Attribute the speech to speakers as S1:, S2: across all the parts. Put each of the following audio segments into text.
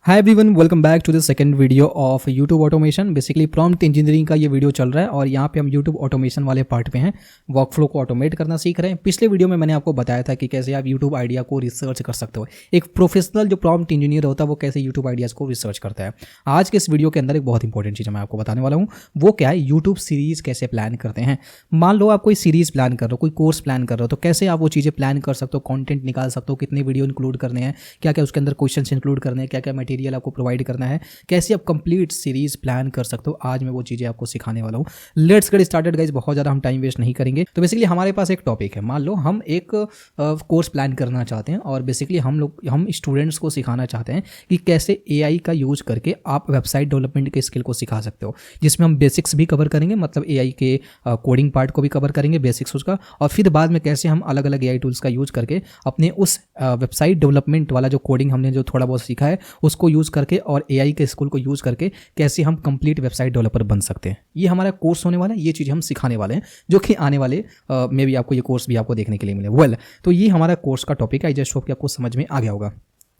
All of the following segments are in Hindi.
S1: Hi everyone, welcome back to the second video of YouTube automation. Basically prompt engineering का ये वीडियो चल रहा है और यहाँ पे हम यूट्यूब ऑटोमेशन वाले पार्ट पे हैं, वर्कफ्लो को ऑटोमेट करना सीख रहे हैं। पिछले वीडियो में मैंने आपको बताया था कि कैसे आप यूट्यूब आइडिया को रिसर्च कर सकते हो। एक प्रोफेशनल जो प्रॉम्प्ट इंजीनियर होता है वो कैसे यूट्यूब आइडियाज़ को रिसर्च करता है। आज के इस वीडियो के अंदर एक बहुत इंपॉर्टेंट चीज़ मैं आपको बताने वाला हूँ। वो क्या है, यूट्यूब सीरीज़ कैसे प्लान करते हैं। मान लो आप कोई सीरीज़ प्लान कर रहे हो, कोई कोर्स प्लान कर रहे हो, तो कैसे आप वो चीज़ें प्लान कर सकते हो, कॉन्टेंट निकाल सकते हो, कितने वीडियो इंक्लूड करने हैं, क्या क्या उसके अंदर क्वेश्चन इंक्लूड करने हैं, क्या क्या मटेरियल आपको प्रोवाइड करना है, कैसे आप कंप्लीट सीरीज प्लान कर सकते हो। आज मैं वो चीज़ें आपको सिखाने वाला हूँ। Let's get started guys. बहुत ज़्यादा हम टाइम वेस्ट नहीं करेंगे। तो बेसिकली हमारे पास एक टॉपिक है। मान लो हम एक कोर्स प्लान करना चाहते हैं और बेसिकली हम स्टूडेंट्स को सिखाना चाहते हैं कि कैसे एआई का यूज करके आप वेबसाइट डेवलपमेंट के स्किल को सिखा सकते हो, जिसमें हम बेसिक्स भी कवर करेंगे, मतलब एआई के कोडिंग पार्ट को भी कवर करेंगे, बेसिक्स उसका, और फिर बाद में कैसे हम अलग अलग एआई टूल्स का यूज करके अपने उस वेबसाइट डेवलपमेंट वाला जो कोडिंग हमने जो थोड़ा बहुत सीखा है उसको यूज करके और एआई के स्किल को यूज करके कैसे हम कंप्लीट वेबसाइट डेवलपर बन सकते हैं। ये हमारा कोर्स होने वाला है, ये चीज़ हम सिखाने वाले हैं, जो कि आने वाले में भी आपको ये कोर्स भी आपको देखने के लिए मिले। तो ये हमारा कोर्स का टॉपिक है। आई जस्ट होप कि आपको समझ में आ गया होगा।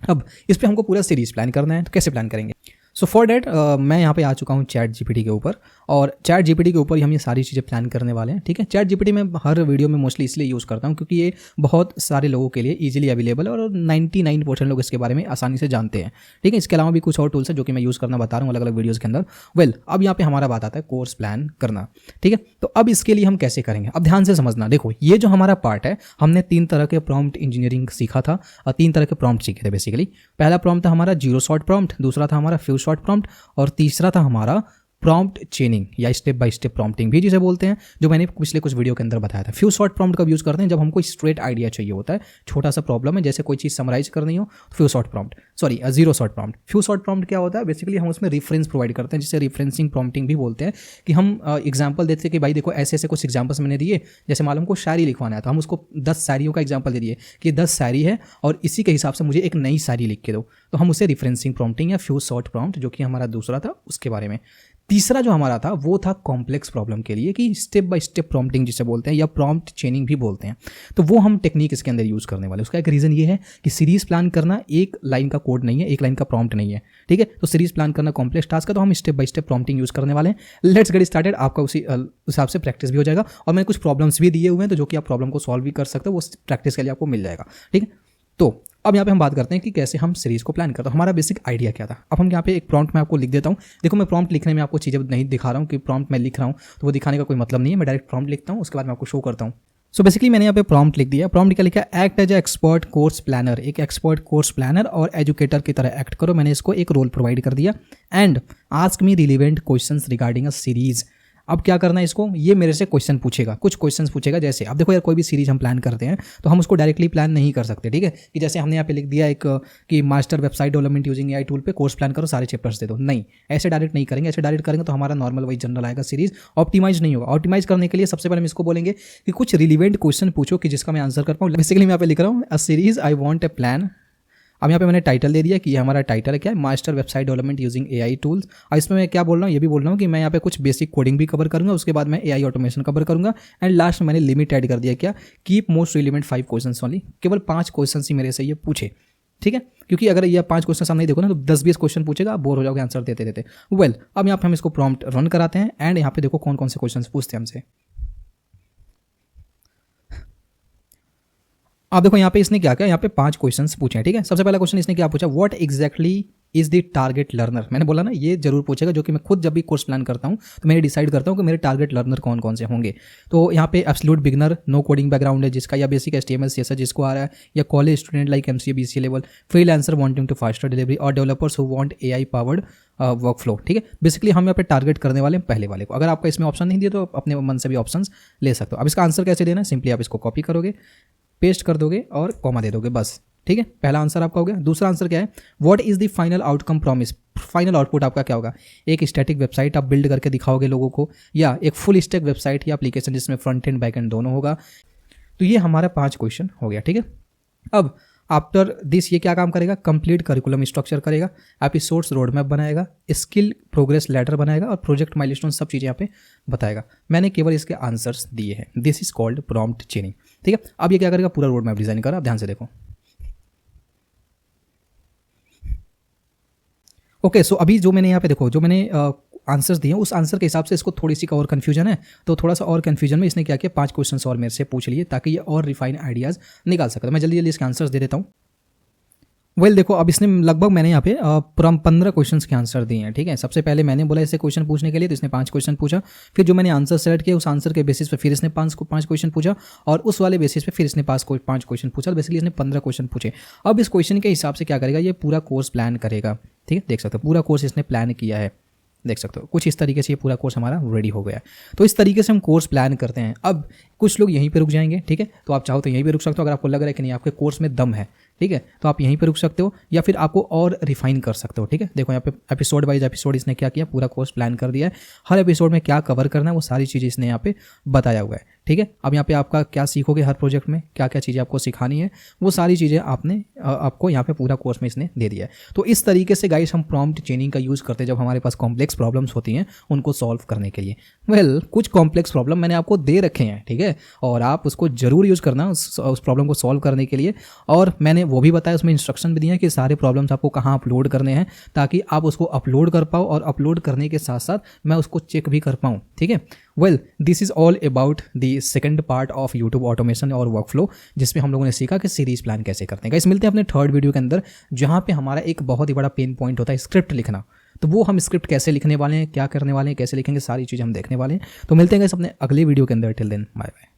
S1: अब इस पर हमको पूरा सीरीज प्लान करना है, तो कैसे प्लान करेंगे। सो फॉर डैट मैं यहाँ पे आ चुका हूँ चैट जीपीटी के ऊपर, और चैट जीपीटी के ऊपर ही हम ये सारी चीज़ें प्लान करने वाले हैं। ठीक है, चैट जीपीटी मैं हर वीडियो में मोस्टली इसलिए यूज़ करता हूँ क्योंकि ये बहुत सारे लोगों के लिए इजीली अवेलेबल है और 99% लोग इसके बारे में आसानी से जानते हैं। ठीक है, इसके अलावा भी कुछ और टूल्स है जो कि मैं यूज़ करना बता रहा हूँ अलग अलग वीडियोज़ के अंदर। अब यहाँ पे हमारा बात आता है कोर्स प्लान करना। ठीक है, तो अब इसके लिए हम कैसे करेंगे, अब ध्यान से समझना। देखो, ये जो हमारा पार्ट है, हमने 3 तरह के प्रॉम्प्ट इंजीनियरिंग सीखा था और 3 तरह के प्रॉम्प्ट सीखे थे बेसिकली। पहला प्रॉम्प्ट था हमारा 0 शॉट प्रॉम्प्ट, दूसरा था हमारा फ्यू शॉट प्रॉम्प्ट, और तीसरा था हमारा प्रॉम्प्ट चेनिंग या स्टेप बाय स्टेप प्रॉम्प्टिंग भी जिसे बोलते हैं, जो मैंने पिछले कुछ वीडियो के अंदर बताया था। फ्यू शॉर्ट प्रॉम्प्ट कब यूज़ करते हैं, जब हमको स्ट्रेट आइडिया चाहिए होता है, छोटा सा प्रॉब्लम है, जैसे कोई चीज़ समराइज करनी हो, few short prompt, sorry 0 short prompt. Few short prompt क्या होता है, बेसिकली हम उसमें रेफरेंस प्रोवाइड करते हैं, जिसे रेफरेंसिंग प्रॉम्प्टिंग भी बोलते हैं, कि हम एग्जाम्पल देते हैं कि भाई देखो ऐसे ऐसे कुछ एग्जाम्पल्स मैंने दिए। जैसे मालूम को शायरी लिखवाना है तो हम उसको 10 शायरियों का एग्जाम्पल दे दिए कि 10 शायरी है और इसी के हिसाब से मुझे एक नई शायरी लिख के दो, तो हम उसे रेफरेंसिंग प्रॉम्प्टिंग या फ्यू शॉर्ट प्रॉम्प्ट, जो कि हमारा दूसरा था, उसके बारे में। तीसरा जो हमारा था वो था कॉम्प्लेक्स प्रॉब्लम के लिए, कि स्टेप बाय स्टेप प्रॉम्प्टिंग जिसे बोलते हैं या प्रॉम्प्ट चेनिंग भी बोलते हैं। तो वो हम टेक्निक इसके अंदर यूज़ करने वाले। उसका एक रीज़न ये है कि सीरीज प्लान करना एक लाइन का कोड नहीं है, एक लाइन का प्रॉम्प्ट नहीं है। ठीक है, तो सीरीज प्लान करना कॉम्प्लेक्स टास्क है, तो हम step by step prompting use करने वाले हैं। Let's get started. आपका उसी हिसाब से प्रैक्टिस भी हो जाएगा, और मैंने कुछ प्रॉब्लम्स भी दिए हुए हैं, तो जो कि आप प्रॉब्लम को सॉल्व भी कर सकते हो, वो प्रैक्टिस के लिए आपको मिल जाएगा। ठीक है, तो अब यहाँ पे हम बात करते हैं कि कैसे हम सीरीज को प्लान करते हैं। हमारा बेसिक आइडिया क्या था। अब हम यहाँ पे एक प्रॉम्प्ट मैं आपको लिख देता हूँ। देखो, मैं प्रॉम्प्ट लिखने में आपको चीज़ें नहीं दिखा रहा हूँ कि प्रॉम्प्ट मैं लिख रहा हूँ, तो वो दिखाने का कोई मतलब नहीं है। मैं डायरेक्ट प्रॉम्प्ट लिखता हूँ, उसके बाद मैं आपको शो करता हूँ। सो बेसिकली मैंने यहाँ पे प्रॉम्प्ट लिख दिया। प्रॉम्प्ट क्या लिखा, act as a expert course planner. एक एक्सपर्ट कोर्स प्लानर और एजुकेटर की तरह एक्ट करो। मैंने इसको एक रोल प्रोवाइड कर दिया। And ask me relevant questions regarding a series. अब क्या करना है इसको, ये मेरे से क्वेश्चन पूछेगा, कुछ क्वेश्चंस पूछेगा। जैसे अब देखो यार, कोई भी सीरीज हम प्लान करते हैं तो हम उसको डायरेक्टली प्लान नहीं कर सकते। ठीक है, कि जैसे हमने यहाँ पे लिख दिया एक कि master website development using AI tool पे कोर्स प्लान करो, सारे चैप्टर्स दे दो। नहीं, ऐसे डायरेक्ट नहीं करेंगे। ऐसे डायरेक्ट करेंगे तो हमारा नॉर्मल वही जनरल आएगा, सीरीज ऑप्टिमाइज नहीं होगा। ऑप्टिमाइज करने के लिए सबसे पहले हम इसको बोलेंगे कि कुछ रिलेवेंट क्वेश्चन पूछो कि जिसका मैं आंसर कर पाऊँ। बेसिकली मैं यहाँ पे लिख रहा हूँ a series I want A plan. अब यहाँ पे मैंने टाइटल दे दिया कि ये हमारा टाइटल है क्या है, master website development using AI tools. और इसमें मैं क्या बोल रहा हूँ, ये भी बोल रहा हूँ कि मैं यहाँ पे कुछ बेसिक कोडिंग भी कवर करूँगा, उसके बाद मैं एआई ऑटोमेशन कवर करूँगा। एंड लास्ट में मैंने लिमिट ऐड कर दिया, क्या, keep most relevant 5 question only. केवल 5 क्वेश्चन ही मेरे से ये पूछे। ठीक है, क्योंकि अगर ये 5 क्वेश्चन सामने देखो ना, तो 10-20 क्वेश्चन पूछेगा, आप बोर हो जाओगे आंसर देते देते। अब यहाँ पे हम इसको प्रॉम्प्ट रन कराते हैं। एंड यहाँ पे देखो कौन कौन से क्वेश्चन पूछते हैं हमसे। आप देखो यहाँ पे इसने क्या किया, यहाँ पे 5 क्वेश्चंस पूछे हैं। ठीक है, सबसे पहला क्वेश्चन इसने क्या पूछा, what exactly is the target learner. मैंने बोला ना, ये जरूर पूछेगा, जो कि मैं खुद जब भी कोर्स प्लान करता हूँ तो मैं डिसाइड करता हूँ कि मेरे टारगेट लर्नर कौन कौन से होंगे। तो यहाँ पे absolute beginner, no coding background है जिसका, या बेसिक HTML CSS जिसको आ रहा है, या college student like MCA BCA level, freelancer wanting to faster delivery, और developers who want AI powered workflow. ठीक है, बेसिकली हम यहाँ पे टारगेट करने वाले हैं पहले वाले को। अगर आपका इसमें ऑप्शन नहीं दिया तो अपने मन से भी ऑप्शंस ले सकते हो। अब इसका आंसर कैसे देना है, सिंपली आप इसको कॉपी करोगे, पेस्ट कर दोगे और कॉमा दे दोगे, बस। ठीक है, पहला आंसर आपका हो गया। दूसरा आंसर क्या है, what is the final outcome promise. Final output आपका क्या होगा, एक स्टैटिक वेबसाइट आप बिल्ड करके दिखाओगे लोगों को, या एक फुल स्टैक वेबसाइट या एप्लीकेशन जिसमें फ्रंट एंड बैक एंड दोनों होगा। तो ये हमारा 5 क्वेश्चन हो गया। ठीक है, अब आफ्टर दिस ये क्या काम करेगा, कंप्लीट करिकुलम स्ट्रक्चर करेगा, एपिसोड्स रोड मैप बनाएगा, स्किल प्रोग्रेस लेटर बनाएगा, और प्रोजेक्ट माइलस्टोन सब चीज़ें यहाँ पे बताएगा। मैंने केवल इसके आंसर्स दिए हैं। This is called prompt चेनिंग। ठीक है, अब ये क्या करेगा, पूरा रोड मैप डिजाइन करा। आप ध्यान से देखो, ओके, सो अभी जो मैंने यहाँ पे देखो, जो मैंने आंसर्स दिए उस आंसर के हिसाब से इसको थोड़ी सी और कन्फ्यूजन है, तो थोड़ा सा और कन्फ्यूजन में इसने क्या किया, 5 क्वेश्चन और मेरे से पूछ लिए ताकि ये और रिफाइन आइडियाज़ निकाल सकता। मैं जल्दी जल्दी इसके आंसर्स दे देता हूँ। वेल देखो, अब इसने लगभग मैंने यहाँ पे 15 क्वेश्चंस के आंसर दिए हैं, ठीक है। सबसे पहले मैंने बोला इसे क्वेश्चन पूछने के लिए, तो इसने 5 क्वेश्चन पूछा। फिर जो मैंने आंसर सेलेक्ट किया उस आंसर के बेसिस पे फिर इसने 5 क्वेश्चन पूछा, और उस वाले बेसिस पे फिर इसने 5 क्वेश्चन पूछा। तो बेसिकली इसने 15 क्वेश्चन पूछे। अब इस क्वेश्चन के हिसाब से क्या करेगा, ये पूरा कोर्स प्लान करेगा, ठीक है। देख सकते हो पूरा कोर्स इसने प्लान किया है, देख सकते हो कुछ इस तरीके से ये पूरा कोर्स हमारा रेडी हो गया है। तो इस तरीके से हम कोर्स प्लान करते हैं। अब कुछ लोग यहीं पे रुक जाएंगे, ठीक है, तो आप चाहो तो यहीं पे रुक सकते हो। अगर आपको लग रहा है कि नहीं आपके कोर्स में दम है, ठीक है, तो आप यहीं पे रुक सकते हो, या फिर आपको और रिफाइन कर सकते हो, ठीक है। देखो यहाँ पे एपिसोड वाइज एपिसोड इसने क्या किया, पूरा कोर्स प्लान कर दिया है। हर एपिसोड में क्या कवर करना है वो सारी चीज़ें इसने यहाँ पे बताया हुआ है, ठीक है। अब यहाँ पे आपका क्या सीखोगे, हर प्रोजेक्ट में क्या क्या चीज़ें आपको सिखानी है, वो सारी चीज़ें आपको यहाँ पे पूरा कोर्स में इसने दे दिया है। तो इस तरीके से गाइस हम प्रॉम्प्ट चेनिंग का यूज़ करते हैं जब हमारे पास कॉम्प्लेक्स प्रॉब्लम्स होती हैं उनको सॉल्व करने के लिए। वेल कुछ कॉम्प्लेक्स प्रॉब्लम मैंने आपको दे रखे हैं, ठीक है, और आप उसको जरूर यूज़ करना उस प्रॉब्लम को सॉल्व करने के लिए। और मैंने वो भी बताया, उसमें इंस्ट्रक्शन भी दिए हैं कि सारे प्रॉब्लम्स आपको कहाँ अपलोड करने हैं, ताकि आप उसको अपलोड कर पाओ, और अपलोड करने के साथ साथ मैं उसको चेक भी कर पाऊँ, ठीक है। Well this is all about the second part of YouTube automation और वर्कफ्लो, जिसमें हम लोगों ने सीखा कि सीरीज प्लान कैसे करते हैं। गाइस मिलते हैं अपने थर्ड वीडियो के अंदर, जहाँ पे हमारा एक बहुत ही बड़ा पेन पॉइंट होता है स्क्रिप्ट लिखना। तो वो हम स्क्रिप्ट कैसे लिखने वाले हैं, क्या करने वाले हैं, कैसे लिखेंगे, सारी चीज़ें हम देखने वाले हैं। तो मिलते हैं गाइस अपने अगले वीडियो के अंदर। Till then bye bye.